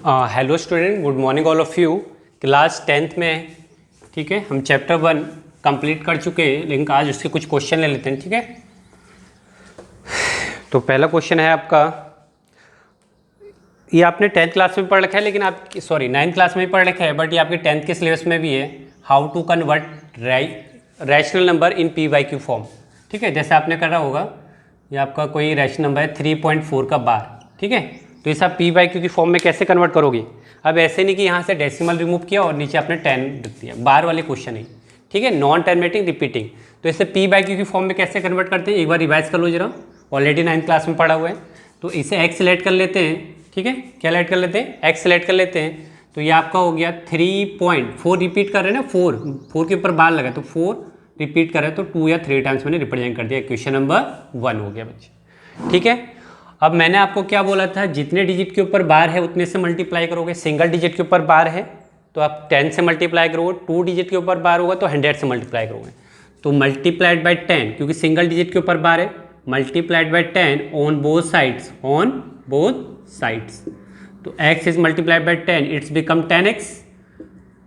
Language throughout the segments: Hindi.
Hello student, good morning all of you. Class 10th में ठीक है, हम चैप्टर 1 कंप्लीट कर चुके हैं, लेकिन आज उसके कुछ क्वेश्चन ले लेते हैं। ठीक है, तो पहला क्वेश्चन है आपका, ये आपने 10th क्लास में पढ़ रखा है, लेकिन आप 9th क्लास में भी पढ़ रखा है, बट ये आपके 10th के सिलेबस में भी है। How to convert rational number in PYQ form. ठीक है, जैसे आपने करा होगा, ये आपका कोई रैशनल नंबर है 3.4 का बार। ठीक है, तो इसे आप PYQ की फॉर्म में कैसे कन्वर्ट करोगे। अब ऐसे नहीं कि यहाँ से डेसिमल रिमूव किया और नीचे आपने 10 रख दिया, बार वाले क्वेश्चन है। ठीक है, नॉन टर्मिनेटिंग रिपीटिंग। तो इसे PYQ की फॉर्म में कैसे कन्वर्ट करते हैं, एक बार रिवाइज कर लो जरा, ऑलरेडी 9th क्लास में पढ़ा हुआ है। तो इसे x सेलेक्ट कर लेते हैं। ठीक है, क्या सेलेक्ट कर लेते हैं, x सेलेक्ट कर लेते हैं। तो ये आपका हो गया 3.4, रिपीट कर रहे हैं ना, 4 के ऊपर बार लगा, तो 4 रिपीट कर रहे हैं, तो 2 या 3 टाइम्स मैंने रिप्रेजेंट कर दिया। क्वेश्चन नंबर 1 हो गया बच्चे। ठीक है, अब मैंने आपको क्या बोला था, जितने डिजिट के ऊपर बार है उतने से मल्टीप्लाई करोगे। सिंगल डिजिट के ऊपर बार है तो आप 10 से मल्टीप्लाई करोगे, 2 डिजिट के ऊपर बार होगा तो 100 से मल्टीप्लाई करोगे। तो मल्टीप्लाइड बाय 10, क्योंकि सिंगल डिजिट के ऊपर बार है, multiplied by 10 on both sides, तो x is multiplied by 10, it's become 10x।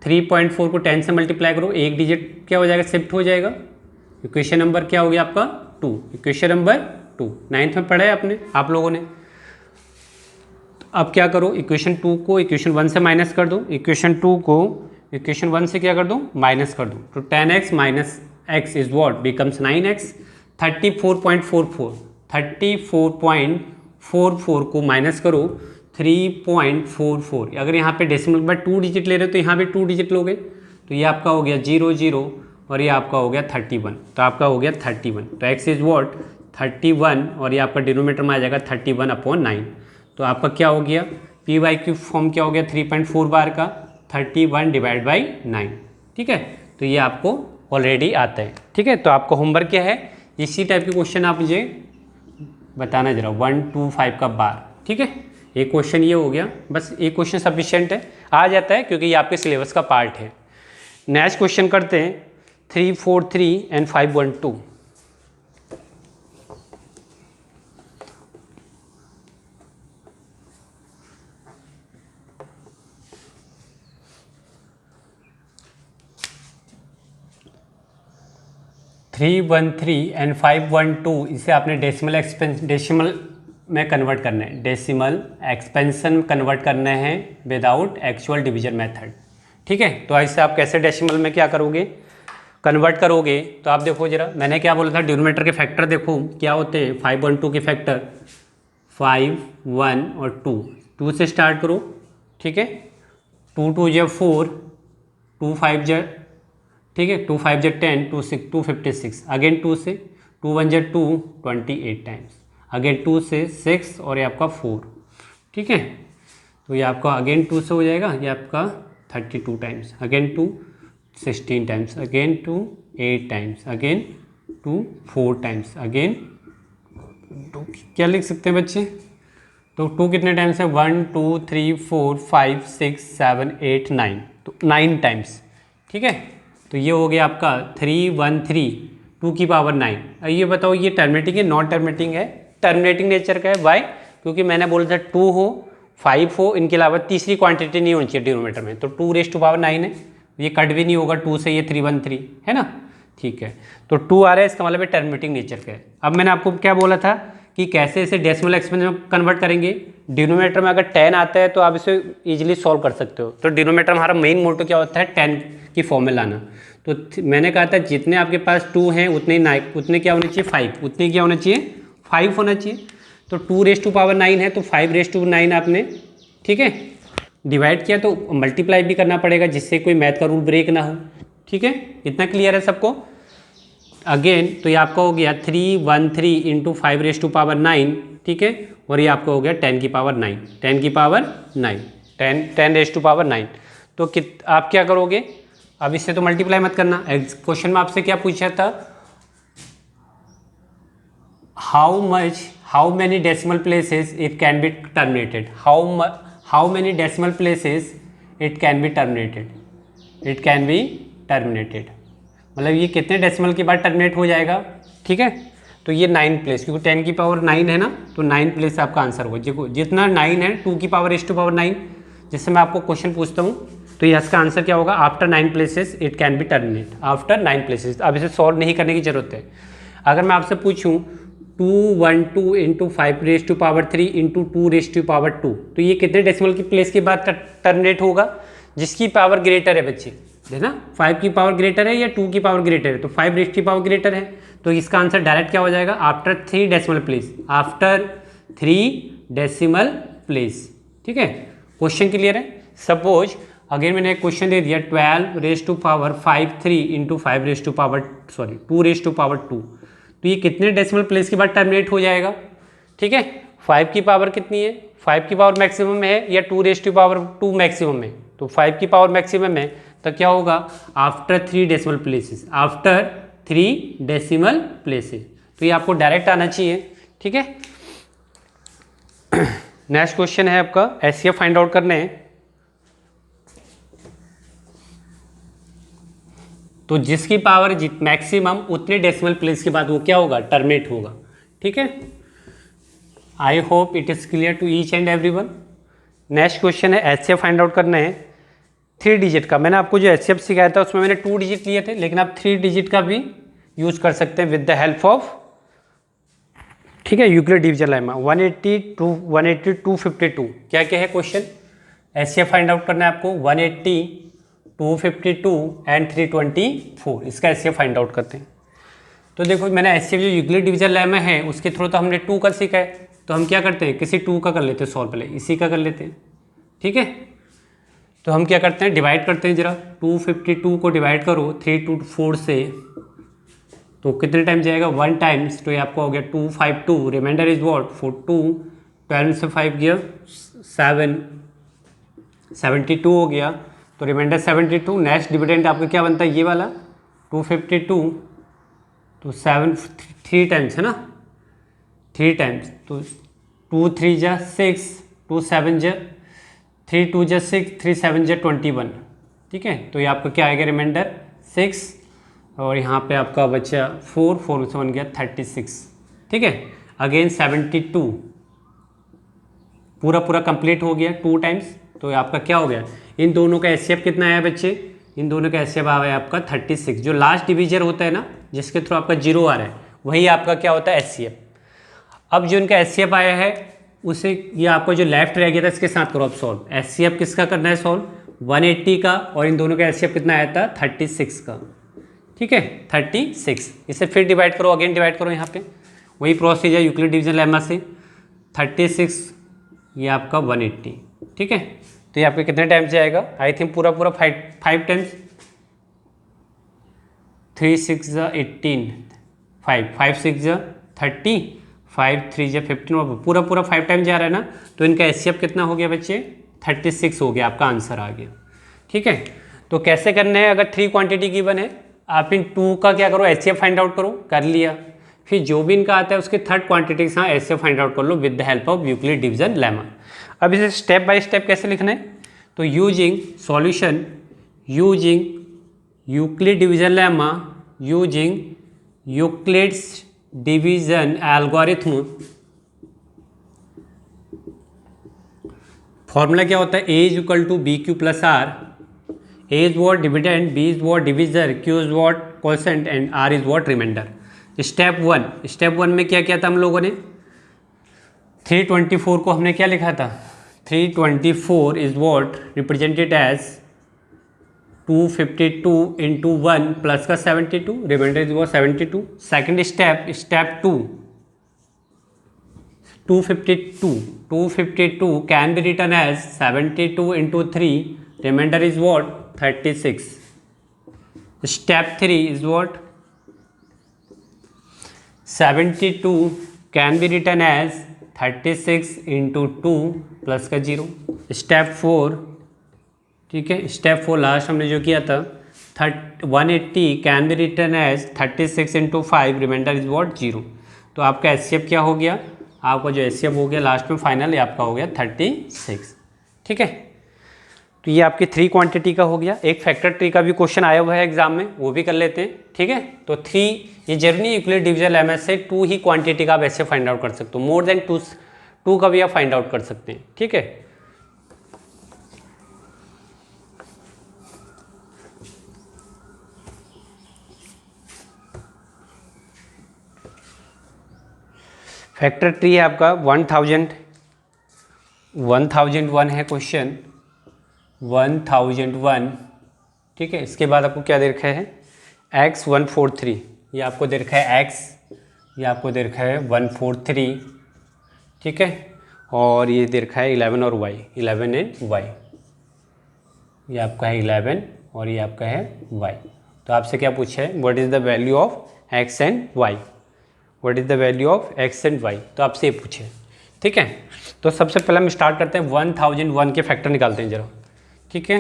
3.4 को 10 से मल्टीप्लाई करो, एक डिजिट क्या हो जाएगा, शिफ्ट हो जाएगा। इक्वेशन नंबर क्या हो गया आपका 2, इक्वेशन नंबर 2 9th में पढ़ा है आपने, आप लोगों ने। अब क्या करो, इक्वेशन 2 को इक्वेशन 1 से माइनस कर दो, इक्वेशन 2 को इक्वेशन 1 से क्या कर दो, माइनस कर दो। तो 10x minus x is what, becomes 9x। 34.44 को माइनस करो 3.44। अगर यहाँ पे डेसिमल पर 2 डिजिट ले रहे हो तो यहाँ पे 2 डिजिट लोगे, तो ये आपका हो गया 0 और ये आपका हो गया 31। तो आपका हो गया 31, तो x इज व्हाट 31, और ये आपका डिनोमिनेटर में आ जाएगा 31/9। तो आपका क्या हो गया, PYQ फॉर्म क्या हो गया 3.4 बार का 31/9। ठीक है, तो ये आपको ऑलरेडी आता है। ठीक है, तो आपका होमवर्क क्या है, इसी टाइप के क्वेश्चन आप मुझे बताना जरा, 1 2 5 का बार। ठीक है, एक क्वेश्चन ये हो गया, बस एक क्वेश्चन सफिशिएंट है, आ जाता है क्योंकि ये आपके सिलेबस का पार्ट है। नेक्स्ट क्वेश्चन करते हैं 343 एंड 512। एंड 512, इसे आपने डेसिमल में कन्वर्ट करना है, डेसिमल एक्सपेंशन कन्वर्ट करने हैं विदाउट एक्चुअल डिवीजन मेथड। ठीक है, तो ऐसे आप कैसे डेसिमल में क्या करोगे, कन्वर्ट करोगे। तो आप देखो जरा, मैंने क्या बोला था, डिनोमिनेटर के फैक्टर देखो क्या होते हैं। 512 के फैक्टर 5 1 और 2 से स्टार्ट करो। ठीक है, 2 2 जा 4, 2 5 जा, ठीक है, 2 5 जा 10, 2 56, अगेन 2 से, 2 1 जा 2, 28 टाइम्स, अगेन 2 से 6 और ये आपका 4। ठीक है, तो ये आपका अगेन 2 से हो जाएगा, ये आपका 32 times, again 2 16 times, again 2 8 times, again 2 4 times, again 2 क्या लिख सकते हैं बच्चे, तो 2 कितने टाइम्स है, 1 2 3 4 5 6 7 8 9, तो 9 टाइम्स। ठीक है, तो ये हो गया आपका 313 2 की पावर 9। अब ये बताओ, ये टर्मिनेटिंग है नॉन टर्मिनेटिंग है, टर्मिनेटिंग नेचर का है। वाई, क्योंकि मैंने बोला था 2 हो 5 हो, इनके अलावा तीसरी क्वांटिटी नहीं होनी चाहिए डिनोमिनेटर में, तो 2⁻9 है, ये कट भी नहीं होगा 2 से, ये 313 है ना। ठीक है, तो 2 आ रहा है, इसका मतलब टर्मिनेटिंग नेचर का है। अब मैंने आपको क्या बोला था कि कैसे इसे डेसिमल एक्सपेंशन में कन्वर्ट करेंगे। डिनोमिनेटर में अगर 10 आता है तो आप इसे ईजिली सॉल्व कर सकते हो। तो डिनोमिनेटर में हमारा मेन मोटो क्या होता है, 10 की फॉर्म में लाना। तो मैंने कहा था जितने आपके पास 2 हैं उतने क्या होने चाहिए, 5, उतने क्या होना चाहिए, 5 होना चाहिए। तो 2⁻9 है, तो 5⁻9 आपने, ठीक है, डिवाइड किया, तो मल्टीप्लाई भी करना पड़ेगा जिससे कोई मैथ का रूल ब्रेक ना हो। ठीक है, इतना क्लियर है सबको। अगेन तो ये आपका हो गया 313 इंटू 5⁻9। ठीक है, और ये आपका हो गया 10 की पावर 9, 10 की पावर 9, 10⁻9। तो आप क्या करोगे, अब इससे तो मल्टीप्लाई मत करना। क्वेश्चन में आपसे क्या पूछा था, how many decimal places it can be terminated, how many decimal places it can be terminated, मतलब ये कितने डेसिमल के बाद टर्मिनेट हो जाएगा। ठीक है, तो ये 9 प्लेस, क्योंकि 10 की पावर 9 है ना, तो 9 प्लेस आपका आंसर होगा। जितना 9 है 2 की पावर 9, जैसे मैं आपको क्वेश्चन पूछता हूँ तो इसका आंसर क्या होगा, after 9 places it can be terminate, after 9 places. अब इसे सॉल्व नहीं करने की जरूरत है। अगर मैं आपसे पूछूं 212 इंटू 5⁻³ इंटू 2⁻², तो ये कितने डेसिमल की प्लेस के बाद टर्मिनेट होगा, जिसकी पावर ग्रेटर है बच्चे, है ना, 5 की पावर ग्रेटर है या 2 की पावर ग्रेटर है, तो 5 की पावर ग्रेटर है, तो इसका आंसर डायरेक्ट क्या हो जाएगा, after 3 decimal place, after 3 decimal place. ठीक है, क्वेश्चन क्लियर है। सपोज अगेन मैंने एक क्वेश्चन दे दिया 12⁵ इंटू 2⁻², तो ये कितने डेसिमल प्लेस के बाद टर्मिनेट हो जाएगा। ठीक है, 5 की पावर कितनी है, 5 की पावर मैक्सिमम में है या 2⁻² मैक्सिमम में, तो 5 की पावर मैक्सिमम है, तो क्या होगा, after 3 decimal places, after 3 decimal places. तो ये आपको डायरेक्ट आना चाहिए। ठीक है, नेक्स्ट क्वेश्चन है आपका एचसीएफ फाइंड आउट करने हैं। तो जिसकी पावर मैक्सिमम उतने डेसिमल प्लेस के बाद वो क्या होगा, टर्मिनेट होगा। ठीक है, I hope it is clear to each and everyone. Next question है एचसीएफ फाइंड आउट करना है 3 डिजिट का। मैंने आपको जो एचसीएफ सिखाया था उसमें मैंने 2 डिजिट लिए थे, लेकिन आप 3 डिजिट का भी यूज कर सकते हैं विद द हेल्प ऑफ, ठीक है, यूक्लिड डिवीजन लेमा। 180 to 252 क्या क्या है क्वेश्चन, एचसीएफ फाइंड आउट करना है आपको 180, 252 एंड 324, इसका एचसीएफ फाइंड आउट करते हैं। तो देखो मैंने एचसीएफ जो यूक्लिड डिवीजन लेमा है उसके थ्रू तो हमने 2 का सीखा है, तो हम क्या करते हैं, किसी 2 का कर लेते हैं सॉल्व, पहले इसी का कर लेते हैं। ठीक है, तो हम क्या करते हैं, डिवाइड करते हैं जरा, 252 को डिवाइड करो 3 to 4 से, तो कितने टाइम जाएगा, 1 टाइम्स, तो ये आपको हो गया 252, रिमाइंडर इज वॉट 42, 12 से 5 गया 7, 72 हो गया, तो रिमाइंडर 72। नेक्स्ट डिविडेंड आपका क्या बनता है, ये वाला 252, तो 7 3 टाइम्स है ना, 3 टाइम्स, तो 2 3 जा 6, 2 7 जा 3 2 जा 6, 3 7 जा 21। ठीक है, तो ये आपका क्या आएगा, रिमाइंडर 6, और यहाँ पे आपका बचा 4 4 से बन गया 36। ठीक है, अगेन 72 पूरा कंप्लीट हो गया 2 टाइम्स, तो आपका क्या हो गया, इन दोनों का एचसीएफ कितना आया बच्चे, इन दोनों का एचसीएफ आया आपका 36। जो लास्ट डिवीजर होता है ना, जिसके थ्रू आपका 0 आ रहा है, वही आपका क्या होता है, एचसीएफ। अब जो इनका एचसीएफ आया है उसे, ये आपका जो लेफ्ट रह गया था इसके साथ करो आप सॉल्व। एचसीएफ किसका करना है सॉल्व, 180 का, और इन दोनों का एचसीएफ कितना आया था, 36 का। ठीक है, 36, इसे फिर डिवाइड करो, अगेन डिवाइड करो, यहाँ पे वही प्रोसीजर यूक्लिड डिवीजन लेमा से, 36 ये आपका 180। ठीक है, तो ये आपके कितने टाइम्स जाएगा, आई थिंक पूरा 5 टाइम्स, 3 6 जा 18, 5 6 जा 30, 5 3 जा 15, पूरा 5 टाइम जा रहा है ना, तो इनका एचसीएफ कितना हो गया बच्चे, 36 हो गया, आपका आंसर आ गया। ठीक है, तो कैसे करने हैं, अगर 3 क्वांटिटी गिवन है, आप इन 2 का क्या करो, एचसीएफ फाइंड आउट करो, कर लिया, फिर जो भी इनका आता है उसके 3rd क्वांटिटी के साथ एचसीएफ फाइंड आउट कर लो with the help of Euclid division lemma. अब इसे स्टेप बाय स्टेप कैसे लिखना है, तो using solution, using Euclid division lemma, using Euclid's division algorithm. Formula क्या होता है, A is equal to B Q plus R, A is what dividend, B is what divisor, Q is what quotient and R is what remainder. Step 1 में क्या किया था हम लोगों ने, 324 को हमने क्या लिखा था, 324 is what represented as 252 into 1 plus का 72, remainder is what 72। Second step 252 can be written as 72 into 3, remainder is what 36। Step 3 is what, 72 can be written as 36 into 2 plus का 0। स्टेप 4, ठीक है, स्टेप 4 लास्ट हमने जो किया था 180 can be written as 36 into 5, remainder is what 0। तो आपका एचसीएफ क्या हो गया, आपका जो एचसीएफ हो गया लास्ट में फाइनल आपका हो गया 36। ठीक है, तो ये आपकी 3 क्वांटिटी का हो गया। एक फैक्टर ट्री का भी क्वेश्चन आया हुआ है एग्जाम में, वो भी कर लेते हैं। ठीक है, तो 3 ये जर्नी यूक्लिड डिवीजन लेमा से 2 ही क्वांटिटी का आप ऐसे फाइंड आउट कर सकते हो, मोर देन 2 का भी आप फाइंड आउट कर सकते हैं। ठीक है, फैक्टर ट्री है आपका 1001 है क्वेश्चन 1001, ठीक है। इसके बाद आपको क्या दे रखा है, x143, ये आपको दे रखा है x, ये आपको दे रखा है 143, ठीक है। और ये दे रखा है 11 और y, 11 एंड y, ये आपका है 11 और ये आपका है y। तो आपसे क्या पूछा है, what is the value of x and y, what is the value of x and y, तो आपसे ये पूछे, ठीक है। तो सबसे पहले हम स्टार्ट करते हैं 1001 के फैक्टर निकालते हैं जरा, ठीक है।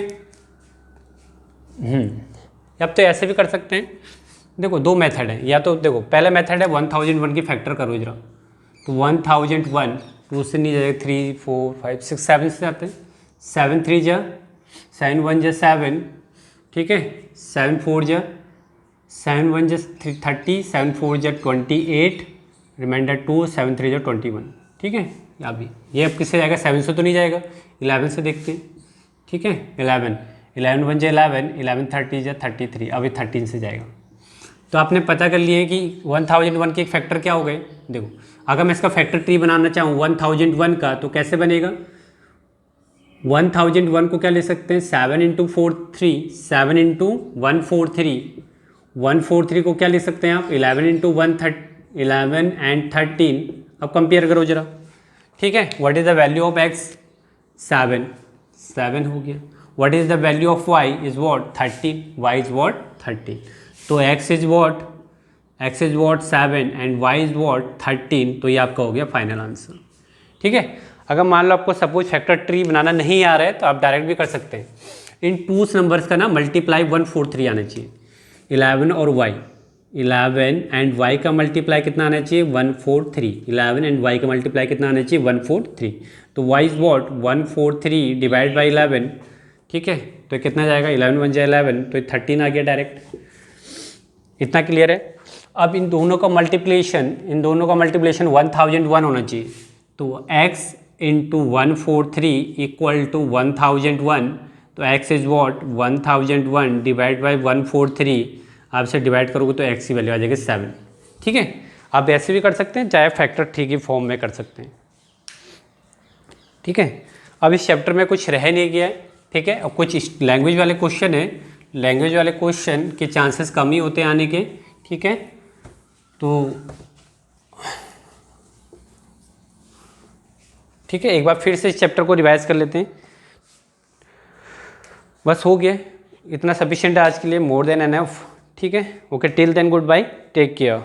अब तो ऐसे भी कर सकते हैं, देखो दो मेथड है, या तो देखो पहला मेथड है 1001 की फैक्टर करो जरा, तो 1001 2 से नहीं जाएगा, 3 4 5 6 7 से जाते हैं, 7 3 जा 7 1 जा 7, ठीक है, 7 4 जा 7 1 जा 30, 7 4 जा 28, रिमाइंडर 2, 7 3 जा 21, ठीक है। अभी ये अब किससे जाएगा, 7 से तो नहीं जाएगा, 11 से देखते हैं, ठीक है। 11 1 जा 11, 11 30 जा 33, अभी 13 से जाएगा। तो आपने पता कर लिया है कि 1001 के एक फैक्टर क्या हो गए। देखो अगर मैं इसका फैक्टर ट्री बनाना चाहूँ 1001 का, तो कैसे बनेगा, 1001 को क्या ले सकते हैं, 7 इंटू 4 3, 7 इंटू 143, 143 को क्या ले सकते हैं आप, 11 इंटू 11 एंड 13। अब कंपेयर करो जरा, ठीक है। What is the value of x, 7 हो गया। What is the value of y is what, 13, y is what 13। तो x is what 7 and y is what 13, तो ये आपका हो गया फाइनल आंसर, ठीक है। अगर मान लो आपको सपोज फैक्टर ट्री बनाना नहीं आ रहा है, तो आप डायरेक्ट भी कर सकते हैं। इन टू नंबर्स का ना मल्टीप्लाई 143 आना चाहिए, 11 और y, 11 एंड y का मल्टीप्लाई कितना आना चाहिए, 143, 11 एंड y का मल्टीप्लाई कितना आना चाहिए, 143। तो y is what 143 divide by 11, ठीक है। तो कितना जाएगा, 11 1 जा 11, तो 13 आ गया डायरेक्ट। इतना क्लियर है। अब इन दोनों का मल्टीप्लिकेशन 1001 होना चाहिए। तो x इंटू 143 इक्वल टू 1001, तो x is what 1001 divide by 143, आपसे डिवाइड करोगे तो x की वैल्यू आ जाएगी 7, ठीक है। आप ऐसे भी कर सकते हैं, चाहे फैक्टर ट्री की फॉर्म में कर सकते हैं, ठीक है। अब इस चैप्टर में कुछ रह नहीं गया है, ठीक है। अब कुछ लैंग्वेज वाले क्वेश्चन है, लैंग्वेज वाले क्वेश्चन के चांसेस कम ही होते हैं आने के, ठीक है। तो ठीक है, एक बार फिर से इस चैप्टर को रिवाइज कर लेते हैं। बस हो गया, इतना सफिशिएंट है आज के लिए, मोर देन एनफ, ठीक है। Okay, till then goodbye, take care.